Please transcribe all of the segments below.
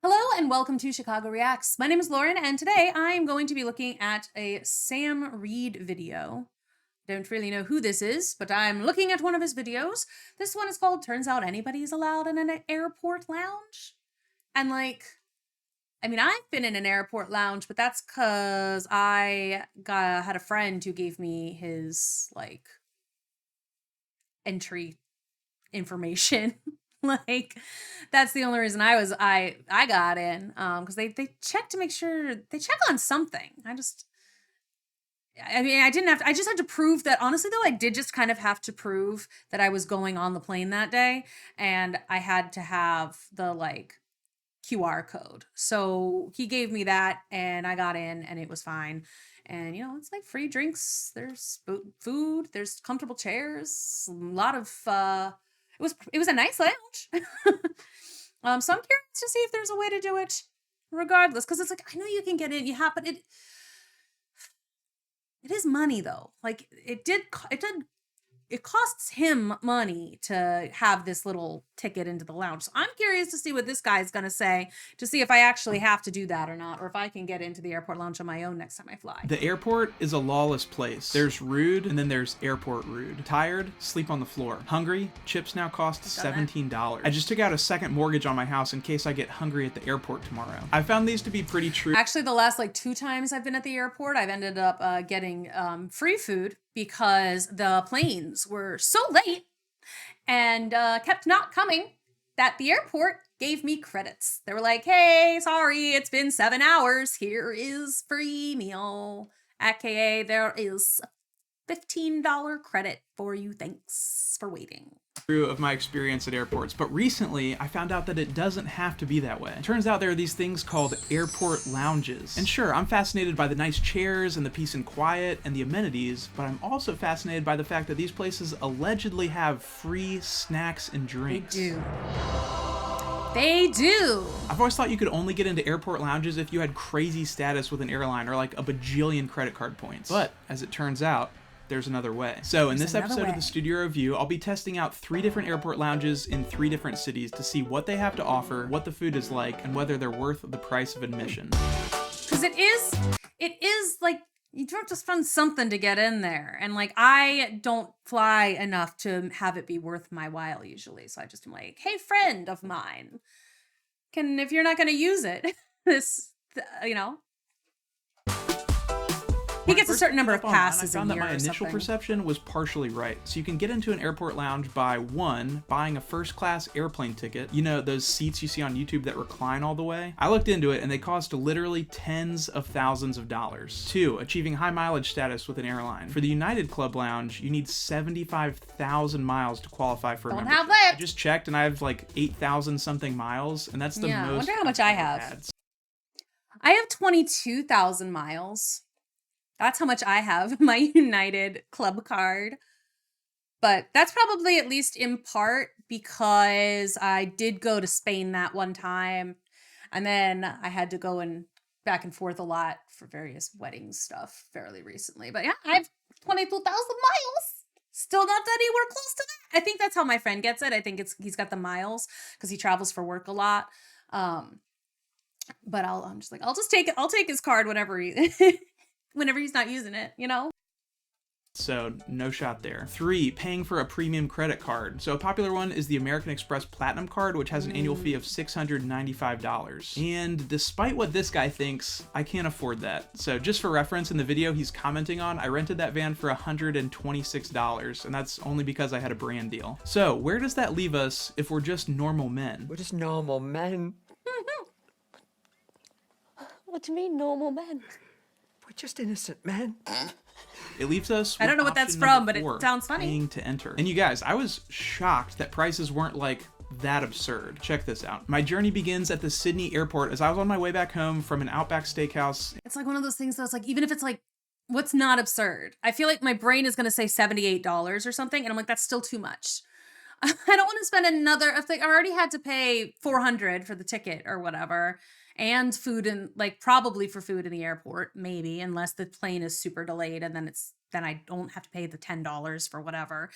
Hello and welcome to Chicago Reacts. My name is Lauren and today I'm going to be looking at a Sam Reed video. Don't really know who this is, but I'm looking at one of his videos. This one is called Turns Out Anybody's Allowed in an Airport Lounge. And I've been in an airport lounge, but that's because I had a friend who gave me his entry information. That's the only reason I got in, because they check to make sure, they check on something. I just had to prove that. Honestly though, I did just kind of have to prove that I was going on the plane that day, and I had to have the QR code. So he gave me that and I got in and it was fine. And it's like free drinks, there's food, there's comfortable chairs, a lot of it was a nice lounge. So I'm curious to see if there's a way to do it regardless, because it's like, I know you can get in, but it is money though. It costs him money to have this little ticket into the lounge. So I'm curious to see what this guy is going to say, to see if I actually have to do that or not, or if I can get into the airport lounge on my own next time I fly. The airport is a lawless place. There's rude, and then there's airport rude. Tired? Sleep on the floor. Hungry? Chips now cost $17. I just took out a second mortgage on my house in case I get hungry at the airport tomorrow. I found these to be pretty true. Actually, the last 2 times I've been at the airport, I've ended up getting free food because the planes were so late and kept not coming that the airport gave me credits. They were like, hey, sorry, it's been 7 hours. Here is free meal. AKA, there is a $15 credit for you. Thanks for waiting. Of my experience at airports, but recently I found out that it doesn't have to be that way. Turns out there are these things called airport lounges. And sure, I'm fascinated by the nice chairs and the peace and quiet and the amenities, but I'm also fascinated by the fact that these places allegedly have free snacks and drinks. They do. I've always thought you could only get into airport lounges if you had crazy status with an airline or a bajillion credit card points. But as it turns out, there's another way. So in this episode of the Studio Review, I'll be testing out 3 different airport lounges in 3 different cities to see what they have to offer, what the food is like, and whether they're worth the price of admission. Because it is you don't just spend something to get in there. And I don't fly enough to have it be worth my while usually. So I just am like, hey, friend of mine, if you're not going to use it, he gets a certain number of passes a year. I found that my initial perception was partially right. So you can get into an airport lounge by 1, buying a first-class airplane ticket. Those seats you see on YouTube that recline all the way? I looked into it and they cost literally tens of thousands of dollars. 2, achieving high mileage status with an airline. For the United Club Lounge, you need 75,000 miles to qualify for a membership. Don't have that. I just checked and I have 8,000 something miles, and that's the most. I wonder how much I have. I have 22,000 miles. That's how much I have my United Club card. But that's probably at least in part because I did go to Spain that one time. And then I had to go back and forth a lot for various wedding stuff fairly recently. But yeah, I have 22,000 miles. Still not anywhere close to that. I think that's how my friend gets it. I think he's got the miles because he travels for work a lot. But I'm just I'll just take it. I'll take his card whenever he's not using it, So no shot there. 3, paying for a premium credit card. So a popular one is the American Express Platinum card, which has an annual fee of $695. And despite what this guy thinks, I can't afford that. So just for reference, in the video he's commenting on, I rented that van for $126, and that's only because I had a brand deal. So where does that leave us if we're just normal men? We're just normal men. What do you mean, normal men? We're just innocent men. It leaves us. I don't know what that's from, but it sounds funny. Paying to enter. And you guys, I was shocked that prices weren't that absurd. Check this out. My journey begins at the Sydney airport as I was on my way back home from an Outback Steakhouse. It's one of those things that's even if it's what's not absurd? I feel like my brain is going to say $78 or something. And I'm like, that's still too much. I don't want to spend another, I already had to pay $400 for the ticket or whatever. And food and probably for food in the airport, maybe, unless the plane is super delayed and then I don't have to pay the $10 for whatever.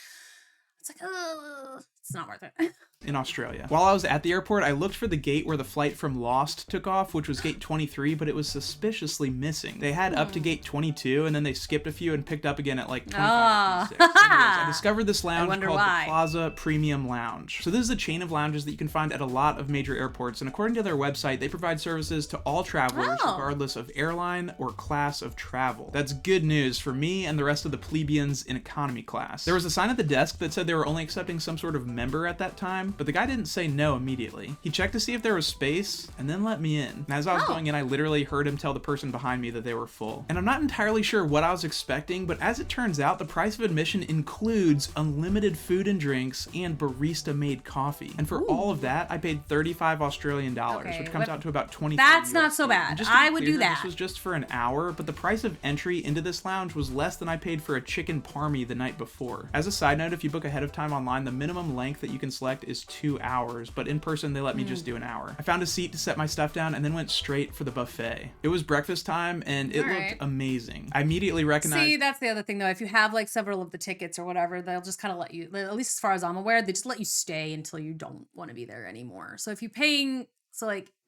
It's like, oh, it's not worth it. In Australia. While I was at the airport, I looked for the gate where the flight from Lost took off, which was gate 23, but it was suspiciously missing. They had up to gate 22, and then they skipped a few and picked up again at like 25 to 26. Anyways, I discovered this lounge called the Plaza Premium Lounge. So this is a chain of lounges that you can find at a lot of major airports, and according to their website, they provide services to all travelers, regardless of airline or class of travel. That's good news for me and the rest of the plebeians in economy class. There was a sign at the desk that said they were only accepting some sort of member at that time, but the guy didn't say no immediately. He checked to see if there was space and then let me in. And as I was going in, I literally heard him tell the person behind me that they were full. And I'm not entirely sure what I was expecting, but as it turns out, the price of admission includes unlimited food and drinks and barista-made coffee. And for all of that, I paid 35 Australian dollars, which comes out to about 20. That's not so bad. I would do that. This was just for an hour, but the price of entry into this lounge was less than I paid for a chicken parmy the night before. As a side note, if you book ahead of time online, the minimum length that you can select is 2 hours, but in person they let me just do an hour. I found a seat to set my stuff down and then went straight for the buffet. It was breakfast time and it looked amazing. I immediately recognized— See, that's the other thing though. If you have like several of the tickets or whatever, they'll just kind of let you, at least as far as I'm aware, they just let you stay until you don't want to be there anymore. So if you're paying,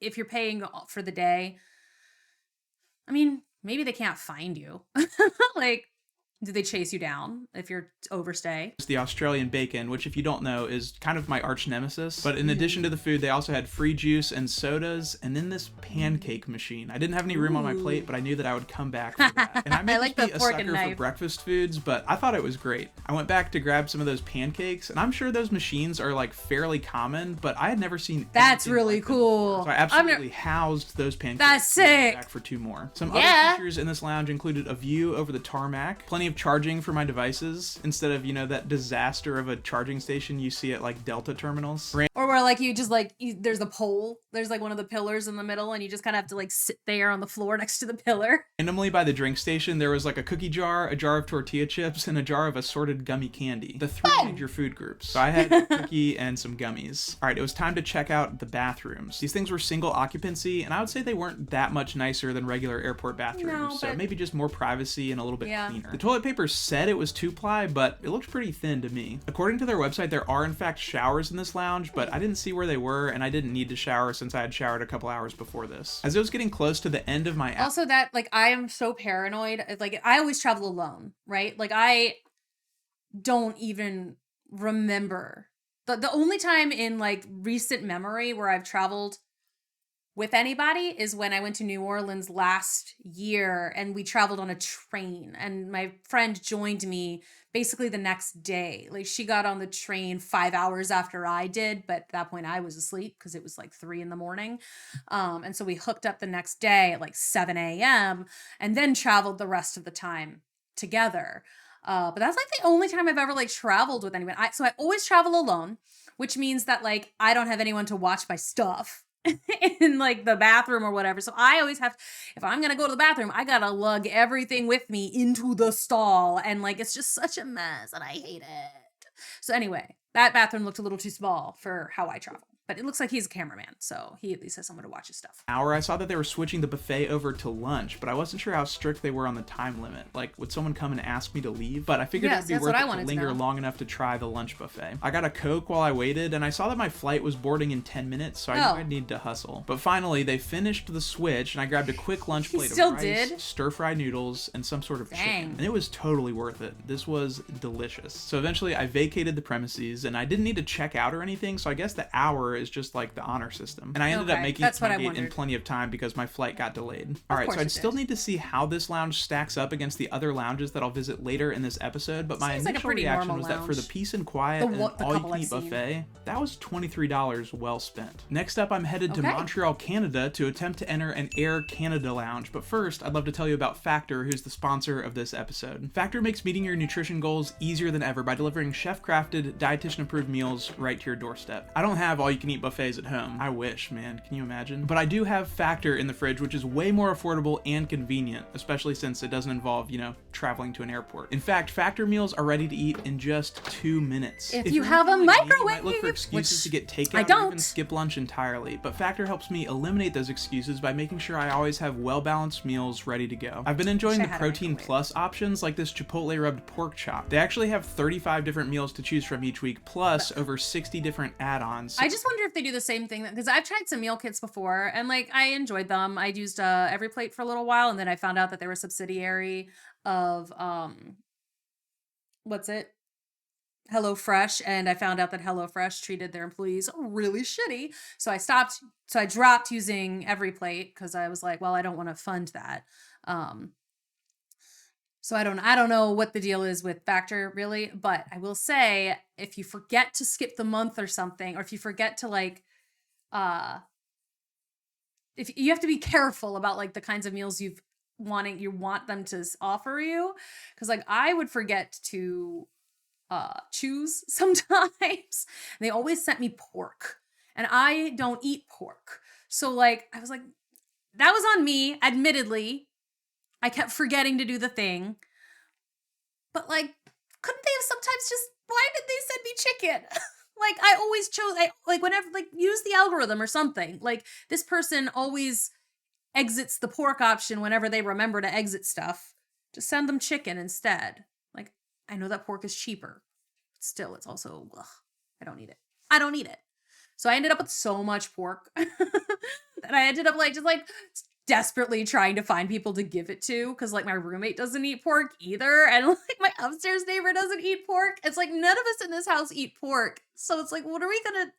if you're paying for the day, I mean, maybe they can't find you. Like, do they chase you down if you're overstay? The Australian bacon, which if you don't know is kind of my arch nemesis. But in addition to the food, they also had free juice and sodas, and then this pancake machine. I didn't have any room on my plate, but I knew that I would come back for that. And I may like be the a fork and sucker for knife. breakfast foods, but I thought it was great. I went back to grab some of those pancakes, and I'm sure those machines are like fairly common, but I had never seen That's anything really like them cool. before. So I absolutely housed those pancakes. That's sick. Back for 2 more. Some other features in this lounge included a view over the tarmac, plenty of charging for my devices instead of, you know, that disaster of a charging station you see at like Delta terminals. Or where like you just like, there's a pole, there's like one of the pillars in the middle and you just kind of have to like sit there on the floor next to the pillar. Randomly by the drink station, there was like a cookie jar, a jar of tortilla chips, and a jar of assorted gummy candy. The 3 major food groups. So I had a cookie and some gummies. All right, it was time to check out the bathrooms. These things were single occupancy, and I would say they weren't that much nicer than regular airport bathrooms. So maybe just more privacy and a little bit cleaner. The toilet paper said it was 2-ply, but it looked pretty thin to me. According to their website, there are in fact showers in this lounge, but I didn't see where they were, and I didn't need to shower since I had showered a couple hours before this. As it was getting close to the end of my— Also that, like, I am so paranoid. Like, I always travel alone, right? Like, I don't even remember. The only time in, like, recent memory where I've traveled with anybody is when I went to New Orleans last year and we traveled on a train and my friend joined me basically the next day. Like, she got on the train 5 hours after I did, but at that point I was asleep because it was like 3 a.m. And so we hooked up the next day at like 7 a.m. and then traveled the rest of the time together. But that's like the only time I've ever like traveled with anyone. So I always travel alone, which means that like I don't have anyone to watch my stuff in like the bathroom or whatever. So I always have, if I'm gonna go to the bathroom, I gotta lug everything with me into the stall, and like it's just such a mess and I hate it. So anyway, that bathroom looked a little too small for how I travel. But it looks like he's a cameraman, so he at least has someone to watch his stuff. I saw that they were switching the buffet over to lunch, but I wasn't sure how strict they were on the time limit. Like, would someone come and ask me to leave? But I figured it'd be worth it to linger long enough to try the lunch buffet. I got a Coke while I waited, and I saw that my flight was boarding in 10 minutes, so I knew I'd need to hustle. But finally, they finished the switch, and I grabbed a quick lunch plate of rice, stir-fried noodles, and some sort of chicken. And it was totally worth it. This was delicious. So eventually, I vacated the premises, and I didn't need to check out or anything, so I guess the hour is just like the honor system. And I ended up making it to my gate in plenty of time because my flight got delayed. All right, so I'd still need to see how this lounge stacks up against the other lounges that I'll visit later in this episode, but my initial reaction was that for the peace and quiet and all-you-can-eat buffet, that was $23 well spent. Next up, I'm headed to Montreal, Canada to attempt to enter an Air Canada lounge, but first, I'd love to tell you about Factor, who's the sponsor of this episode. Factor makes meeting your nutrition goals easier than ever by delivering chef-crafted, dietitian-approved meals right to your doorstep. I don't have all-you-can-eat can eat buffets at home. I wish, man. Can you imagine? But I do have Factor in the fridge, which is way more affordable and convenient, especially since it doesn't involve, you know, traveling to an airport. In fact, Factor meals are ready to eat in just 2 minutes. If you have a microwave, you might look for excuses to get takeout I or don't. even skip lunch entirely, but Factor helps me eliminate those excuses by making sure I always have well-balanced meals ready to go. I've been enjoying the Protein Plus options like this Chipotle rubbed pork chop. They actually have 35 different meals to choose from each week, plus over 60 different add-ons. I just wonder if they do the same thing, because I've tried some meal kits before and like I enjoyed them. I used Every Plate for a little while, and then I found out that they were a subsidiary of what's it? HelloFresh, and I found out that HelloFresh treated their employees really shitty. So I dropped using Every Plate because I was like, well, I don't want to fund that. So I don't know what the deal is with Factor really, but I will say if you forget to skip the month or something, or if you forget to like, if you have to be careful about like the kinds of meals you want them to offer you, because like I would forget to choose sometimes. They always sent me pork, and I don't eat pork, so like I was like, that was on me. Admittedly, I kept forgetting to do the thing, but like, couldn't they have sometimes just? Why did they send me chicken? Like I always chose. Whenever use the algorithm or something. Like this person always exits the pork option whenever they remember to exit stuff. Just send them chicken instead. Like, I know that pork is cheaper, but still, it's also, ugh, I don't need it. So I ended up with so much pork that I ended up just desperately trying to find people to give it to, because like my roommate doesn't eat pork either, and like my upstairs neighbor doesn't eat pork. It's like none of us in this house eat pork. So it's like, what are we gonna?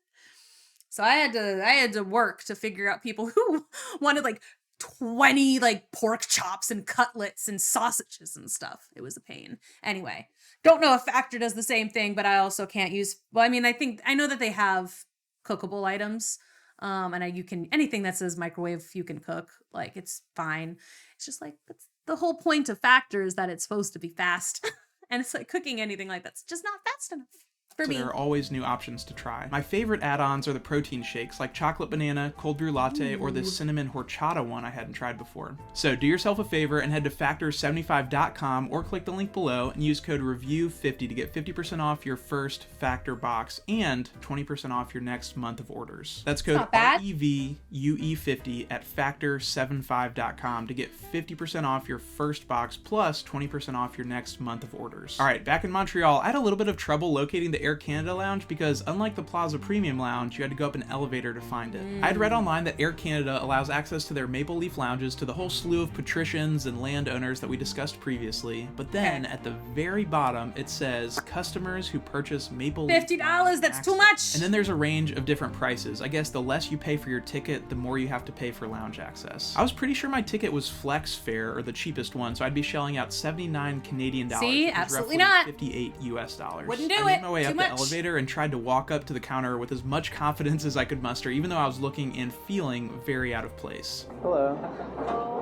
So I had to work to figure out people who wanted like 20 like pork chops and cutlets and sausages and stuff. It was a pain. Anyway, don't know if Factor does the same thing, but I also can't use, well, I mean, I know that they have cookable items. And you can, anything that says microwave, you can cook, like it's fine. It's just like, that's the whole point of Factor, is that it's supposed to be fast. And it's like cooking anything like that's just not fast enough. For me. There are always new options to try. My favorite add-ons are the protein shakes like chocolate banana, cold brew latte, or this cinnamon horchata one I hadn't tried before. So do yourself a favor and head to factor75.com or click the link below and use code REVIEW50 to get 50% off your first Factor box and 20% off your next month of orders. That's code REVUE50 at factor75.com to get 50% off your first box plus 20% off your next month of orders. All right, back in Montreal, I had a little bit of trouble locating the Air Canada lounge because unlike the Plaza Premium Lounge, you had to go up an elevator to find it. I had read online that Air Canada allows access to their Maple Leaf lounges to the whole slew of patricians and landowners that we discussed previously, but then at the very bottom it says customers who purchase Maple Leaf $50, that's too much! And then there's a range of different prices. I guess the less you pay for your ticket, the more you have to pay for lounge access. I was pretty sure my ticket was flex fare, or the cheapest one, so I'd be shelling out 79 Canadian dollars. See, which is absolutely roughly not. 58 US dollars. Wouldn't do I it. made my way up Too the much. elevator and tried to walk up to the counter with as much confidence as I could muster, even though I was looking and feeling very out of place. Hello.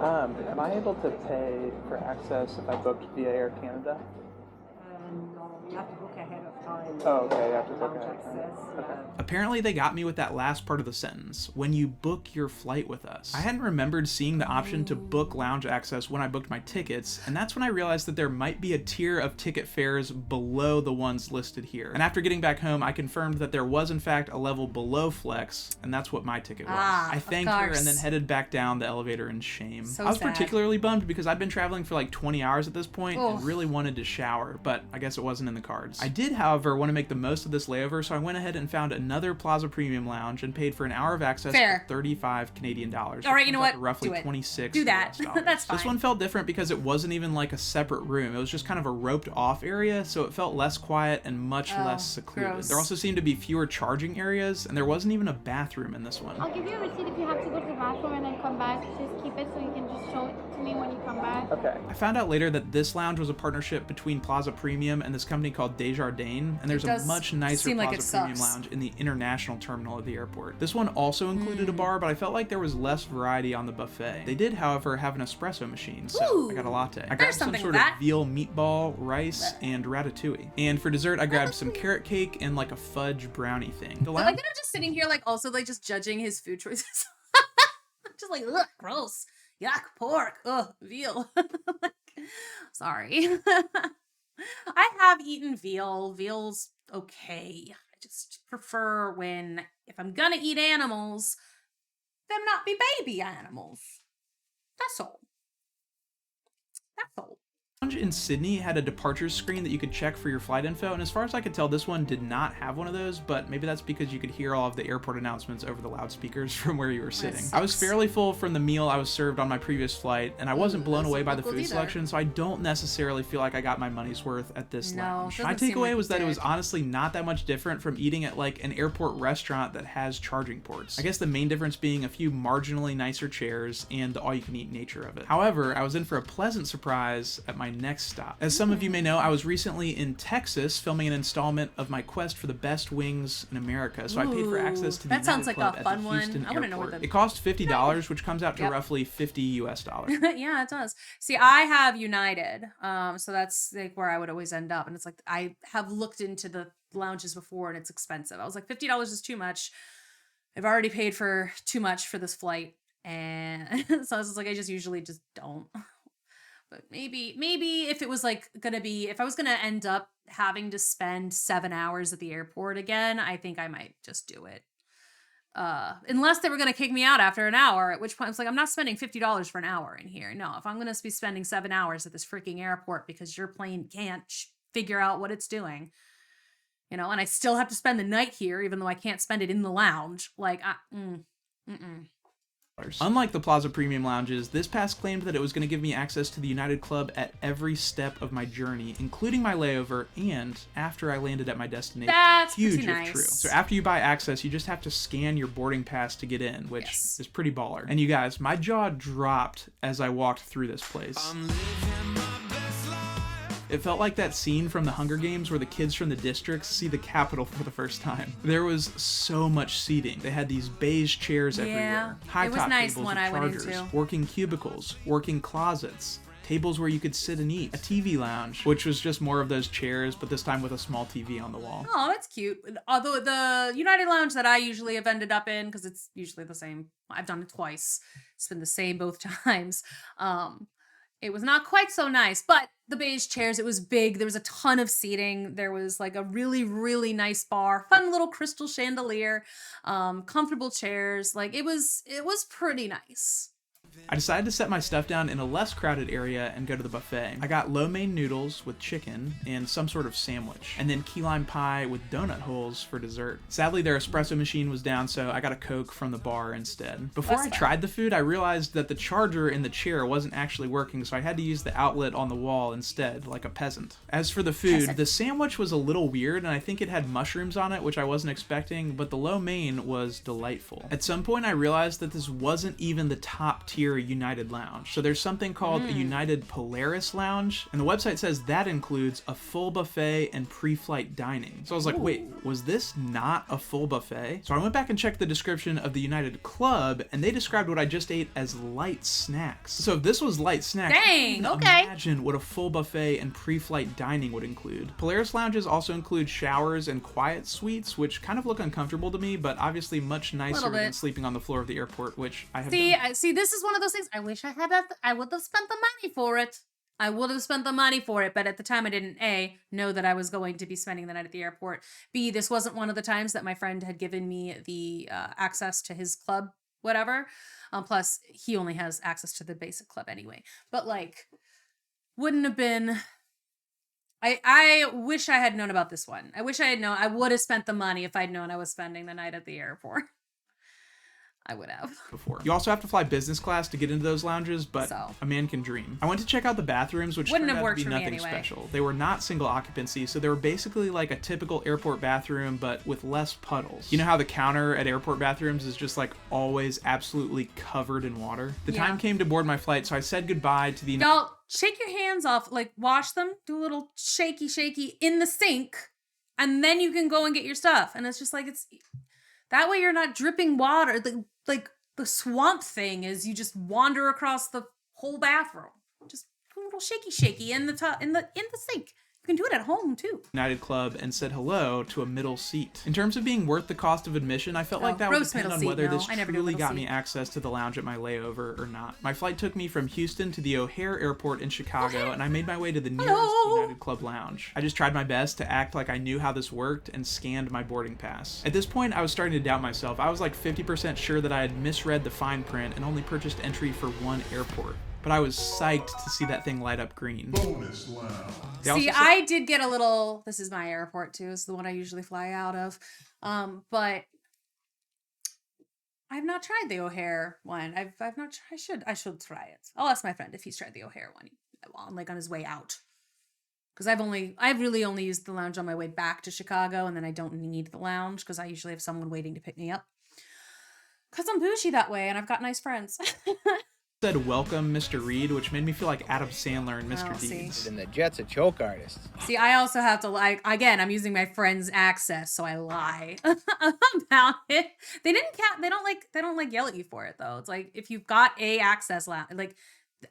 Am I able to pay for access if I booked via Air Canada? No, you have to book ahead of time. Oh, okay, you have to book Lounge ahead of time. access, Okay. yeah. Apparently they got me with that last part of the sentence, when you book your flight with us. I hadn't remembered seeing the option to book lounge access when I booked my tickets, and that's when I realized that there might be a tier of ticket fares below the ones listed here. And after getting back home, I confirmed that there was in fact a level below flex, and that's what my ticket was. I thanked her and then headed back down the elevator in shame. So I was sad. particularly bummed because I'd been traveling for like 20 hours at this point and really wanted to shower, but I guess it wasn't in the cards. I did, however, want to make the most of this layover, so I went ahead and found another Plaza Premium Lounge and paid for an hour of access for 35 Canadian dollars. All right, you know what? Roughly Do it. 26 Do that. US dollars. That's fine. This one felt different because it wasn't even like a separate room. It was just kind of a roped off area, so it felt less quiet and much less secluded. gross. There also seemed to be fewer charging areas, and there wasn't even a bathroom in this one. I'll give you a receipt if you have to go to the bathroom and then come back. Just keep it so you can just show it to me when you come back. Okay. I found out later that this lounge was a partnership between Plaza Premium and this company called Desjardins, and there's a does much nicer seem like it Plaza Premium sucks. lounge in the international terminal of the airport. This one also included a bar, but I felt like there was less variety on the buffet. They did, however, have an espresso machine, so I got a latte. I grabbed some something sort with of that. veal meatball, rice, and ratasouille. And for dessert, I grabbed some carrot cake and like a fudge brownie thing. The I like lounge that I'm just sitting here, like, also, like, just judging his food choices. Just like, ugh, gross. Yuck, pork. Ugh, veal. Like, sorry. I have eaten veal. Veal's okay. I just prefer when, if I'm gonna eat animals, them not be baby animals. That's all. That's all. lounge in Sydney had a departures screen that you could check for your flight info, and as far as I could tell, this one did not have one of those, but maybe that's because you could hear all of the airport announcements over the loudspeakers from where you were sitting. I was fairly full from the meal I was served on my previous flight, and I wasn't blown away by the food selection, so I don't necessarily feel like I got my money's worth at this lounge. My takeaway was that it was honestly not that much different from eating at like an airport restaurant that has charging ports. I guess the main difference being a few marginally nicer chairs and the all-you-can-eat nature of it. However, I was in for a pleasant surprise at my next stop. As some of you may know, I was recently in Texas filming an installment of my quest for the best wings in America, so I paid for access to the That sounds United like Club a at fun the one. Houston I wanna know where airport. the- It cost $50, which comes out to Yep. roughly $50 US. Yeah, it does. See, I have United, so that's like where I would always end up, and it's like I have looked into the lounges before, and it's expensive. I was like, $50 is too much. I've already paid for too much for this flight, and so I was just like, I just usually just don't. But maybe if it was like if I was gonna end up having to spend 7 hours at the airport again, I think I might just do it. Unless they were gonna kick me out after an hour, at which point I was like, I'm not spending $50 for an hour in here. No, if I'm gonna be spending 7 hours at this freaking airport because your plane can't figure out what it's doing, and I still have to spend the night here, even though I can't spend it in the lounge. Like, Unlike the Plaza Premium lounges, this pass claimed that it was going to give me access to the United Club at every step of my journey, including my layover and after I landed at my destination. That's huge pretty if nice. true. So after you buy access, you just have to scan your boarding pass to get in, which is pretty baller. And you guys, my jaw dropped as I walked through this place. It felt like that scene from the Hunger Games where the kids from the districts see the Capitol for the first time. There was so much seating. They had these beige chairs everywhere. High it was top nice tables when with I went chargers, into. working cubicles, working closets, tables where you could sit and eat, a TV lounge, which was just more of those chairs, but this time with a small TV on the wall. Oh, that's cute. Although the United Lounge that I usually have ended up in, because it's usually the same. I've done it twice. It's been the same both times. It was not quite so nice, but the beige chairs, it was big. There was a ton of seating. There was like a really, really nice bar, fun little crystal chandelier, comfortable chairs. Like it was pretty nice. I decided to set my stuff down in a less crowded area and go to the buffet. I got lo mein noodles with chicken and some sort of sandwich, and then key lime pie with donut holes for dessert. Sadly, their espresso machine was down, so I got a Coke from the bar instead. Before I tried the food, I realized that the charger in the chair wasn't actually working, so I had to use the outlet on the wall instead, like a peasant. As for the food, the sandwich was a little weird, and I think it had mushrooms on it, which I wasn't expecting, but the lo mein was delightful. At some point, I realized that this wasn't even the top tier United Lounge. So there's something called a United Polaris Lounge, and the website says that includes a full buffet and pre-flight dining. So I was like, wait, was this not a full buffet? So I went back and checked the description of the United Club, and they described what I just ate as light snacks. So if this was light snacks, Dang, okay. Imagine what a full buffet and pre-flight dining would include. Polaris lounges also include showers and quiet suites, which kind of look uncomfortable to me, but obviously much nicer than sleeping on the floor of the airport, which I have done. See, this is one of those things. I wish I had that. I would have spent the money for it. But at the time I didn't know that I was going to be spending the night at the airport. B, this wasn't one of the times that my friend had given me the access to his club, whatever. Plus, he only has access to the basic club anyway. But like, wouldn't have been. I wish I had known about this one. I wish I had known. I would have spent the money if I'd known I was spending the night at the airport. I would have. before. You also have to fly business class to get into those lounges, but So. a man can dream. I went to check out the bathrooms, which Wouldn't turned have out to worked be for me nothing anyway. special. They were not single occupancy, so they were basically like a typical airport bathroom, but with less puddles. You know how the counter at airport bathrooms is just like always absolutely covered in water? The Yeah. time came to board my flight, so I said goodbye to the Y'all, shake your hands off, like wash them, do a little shaky in the sink, and then you can go and get your stuff. And it's just like, it's that way you're not dripping water. The swamp thing is you just wander across the whole bathroom. Just do a little shaky in the sink. You can do it at home too. United Club and said hello to a middle seat. In terms of being worth the cost of admission, I felt like that would roast depend middle on seat, whether no. this I never do truly middle got me seat. access to the lounge at my layover or not. My flight took me from Houston to the O'Hare Airport in Chicago, and I made my way to the nearest Hello. United Club lounge. I just tried my best to act like I knew how this worked and scanned my boarding pass. At this point, I was starting to doubt myself. I was like 50% sure that I had misread the fine print and only purchased entry for one airport. But I was psyched to see that thing light up green. Bonus lounge. They also See, said- I did get a little. This is my airport too. It's the one I usually fly out of, but I've not tried the O'Hare one. I've not. I should try it. I'll ask my friend if he's tried the O'Hare one, like on his way out. Because I've really only used the lounge on my way back to Chicago, and then I don't need the lounge because I usually have someone waiting to pick me up. Because I'm bougie that way, and I've got nice friends. said welcome Mr. Reed, which made me feel like Adam Sandler and Mr. Oh, see. Deeds. And the Jet's a choke artist. See, I also have to again, I'm using my friend's access, so I lie about it. They don't like yell at you for it though. It's like if you've got a access like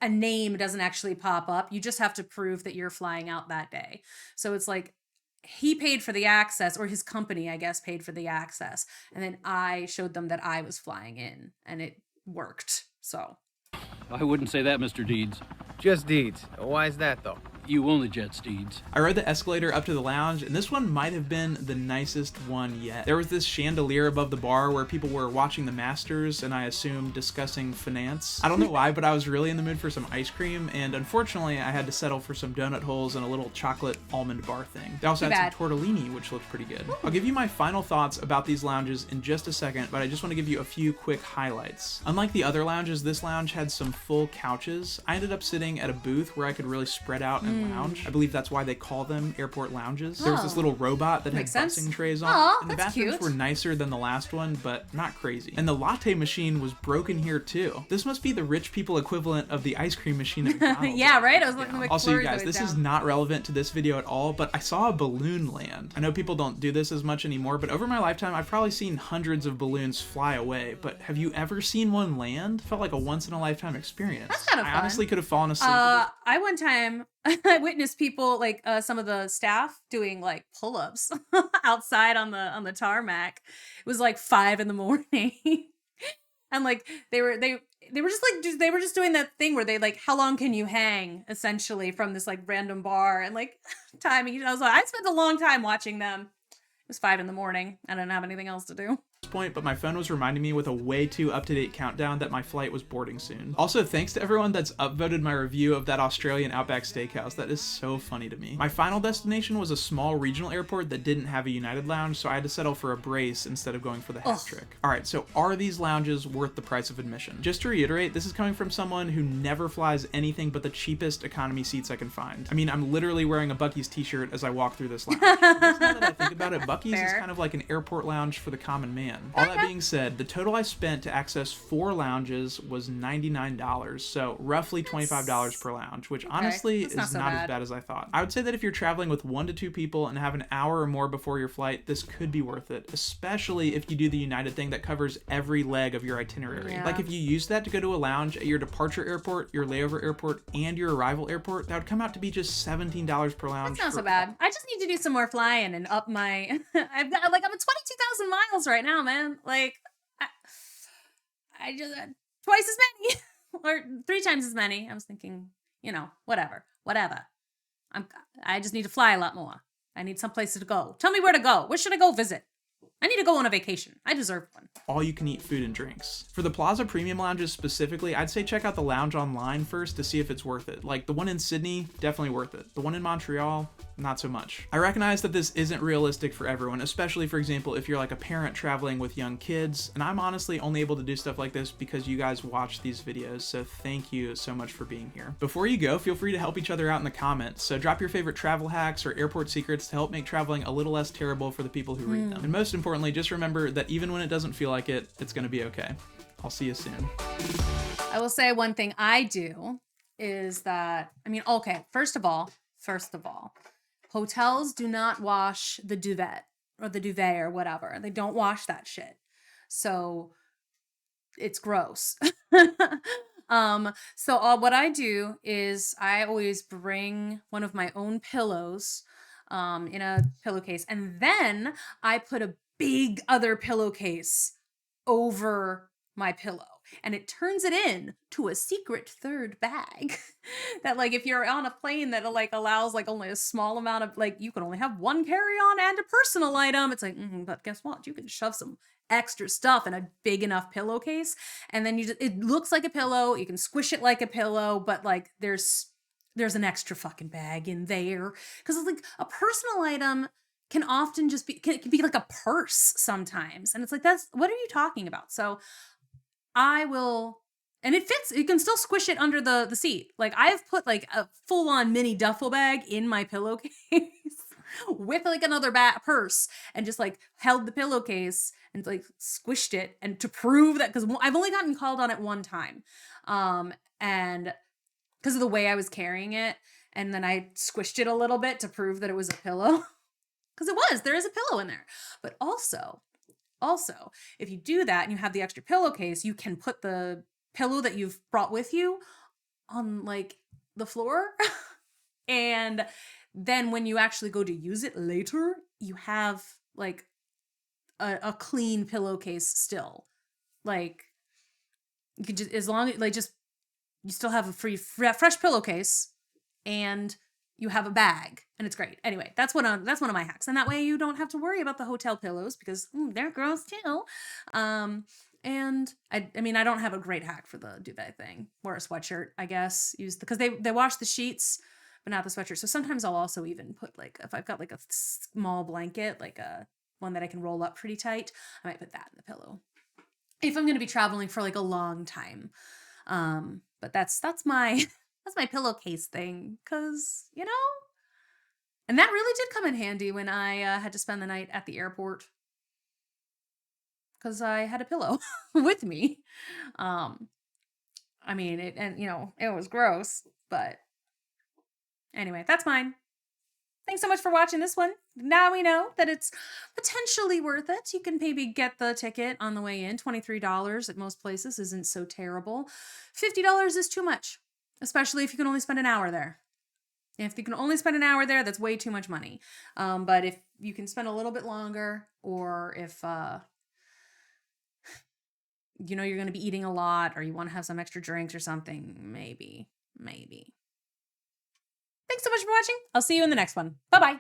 a name doesn't actually pop up, you just have to prove that you're flying out that day. So it's like he paid for the access, or his company, I guess, paid for the access, and then I showed them that I was flying in, and it worked. So I wouldn't say that, Mr. Deeds. Just Deeds. Why is that, though? You own the Jets, Deeds. I rode the escalator up to the lounge, and this one might have been the nicest one yet. There was this chandelier above the bar where people were watching the Masters, and I assume discussing finance. I don't know why, but I was really in the mood for some ice cream, and unfortunately I had to settle for some donut holes and a little chocolate almond bar thing. They also had some tortellini, which looked pretty good. I'll give you my final thoughts about these lounges in just a second, but I just want to give you a few quick highlights. Unlike the other lounges, this lounge had some full couches. I ended up sitting at a booth where I could really spread out and lounge. I believe that's why they call them airport lounges. There was this little robot that had busing trays on. Aw, and the that's bathrooms cute. were nicer than the last one, but not crazy. And the latte machine was broken here too. This must be the rich people equivalent of the ice cream machine at McDonald's. yeah, right. I was looking at Also, you guys, this is not relevant to this video at all, but I saw a balloon land. I know people don't do this as much anymore, but over my lifetime, I've probably seen hundreds of balloons fly away. But have you ever seen one land? It felt like a once-in-a-lifetime experience. That's kind of fun. I honestly could have fallen asleep. I one time I witnessed people like some of the staff doing like pull-ups outside on the tarmac. It was like 5 a.m. and like they were just doing that thing where they like, how long can you hang essentially from this like random bar and like timing. I was like, I spent a long time watching them. It was 5 a.m. I didn't have anything else to do. Point, but my phone was reminding me with a way too up-to-date countdown that my flight was boarding soon. Also, thanks to everyone that's upvoted my review of that Australian Outback Steakhouse. That is so funny to me. My final destination was a small regional airport that didn't have a United lounge, so I had to settle for a brace instead of going for the hat trick. Alright, so are these lounges worth the price of admission? Just to reiterate, this is coming from someone who never flies anything but the cheapest economy seats I can find. I mean, I'm literally wearing a Buc-ee's t-shirt as I walk through this lounge. I guess now that I think about it, Buc-ee's is kind of like an airport lounge for the common man. All that being said, the total I spent to access 4 lounges was $99, so roughly $25 per lounge, which honestly is not as bad as I thought. I would say that if you're traveling with 1 to 2 people and have an hour or more before your flight, this could be worth it, especially if you do the United thing that covers every leg of your itinerary. Yeah. Like if you use that to go to a lounge at your departure airport, your layover airport, and your arrival airport, that would come out to be just $17 per lounge. That's not so bad. I just need to do some more flying and up my I'm at 22,000 miles right now, man. Like I just twice as many or 3 times as many. I was thinking, whatever. I just need to fly a lot more. I need some places to go. Tell me where to go. Where should I go visit? I need to go on a vacation. I deserve one. All you can eat food and drinks. For the Plaza Premium Lounges specifically, I'd say check out the lounge online first to see if it's worth it. Like the one in Sydney, definitely worth it. The one in Montreal, not so much. I recognize that this isn't realistic for everyone, especially for example, if you're like a parent traveling with young kids, and I'm honestly only able to do stuff like this because you guys watch these videos, so thank you so much for being here. Before you go, feel free to help each other out in the comments, so drop your favorite travel hacks or airport secrets to help make traveling a little less terrible for the people who read them. And most importantly, just remember that even when it doesn't feel like it, it's gonna be okay. I'll see you soon. I will say one thing I do is that, I mean, okay, first of all, hotels do not wash the duvet or the duvet or whatever. They don't wash that shit. So it's gross. What I do is I always bring one of my own pillows in a pillowcase, and then I put a big other pillowcase over my pillow, and it turns it in to a secret third bag that, like, if you're on a plane that like allows like only a small amount of, like, you can only have one carry-on and a personal item, it's like, but guess what, you can shove some extra stuff in a big enough pillowcase, and then it looks like a pillow, you can squish it like a pillow, but like there's an extra fucking bag in there, because it's like a personal item can often just be, can be like a purse sometimes, and it's like, that's, what are you talking about? So I will, and it fits, you can still squish it under the seat. Like, I've put like a full-on mini duffel bag in my pillowcase with like another purse, and just like held the pillowcase and like squished it, and to prove that, because I've only gotten called on it one time, and because of the way I was carrying it, and then I squished it a little bit to prove that it was a pillow, because there is a pillow in there. But also, if you do that and you have the extra pillowcase, you can put the pillow that you've brought with you on like the floor. And then when you actually go to use it later, you have like a clean pillowcase still. Like, you could just, as long as like, just, you still have a fresh pillowcase, and you have a bag, and it's great. Anyway, that's one of my hacks, and that way you don't have to worry about the hotel pillows, because they're gross too. And I mean, I don't have a great hack for the duvet thing. Wear a sweatshirt, I guess. Because they wash the sheets, but not the sweatshirt. So sometimes I'll also even put, like, if I've got like a small blanket, like a one that I can roll up pretty tight, I might put that in the pillow if I'm going to be traveling for like a long time. But that's my my pillowcase thing, because, you know, and that really did come in handy when I had to spend the night at the airport, because I had a pillow with me. I mean, it was gross, but anyway, that's mine. Thanks so much for watching this one. Now we know that it's potentially worth it. You can maybe get the ticket on the way in. $23 at most places isn't so terrible. $50 is too much, especially if you can only spend an hour there. If you can only spend an hour there, that's way too much money. But if you can spend a little bit longer, or if you know you're going to be eating a lot, or you want to have some extra drinks or something, maybe. Thanks so much for watching. I'll see you in the next one. Bye-bye.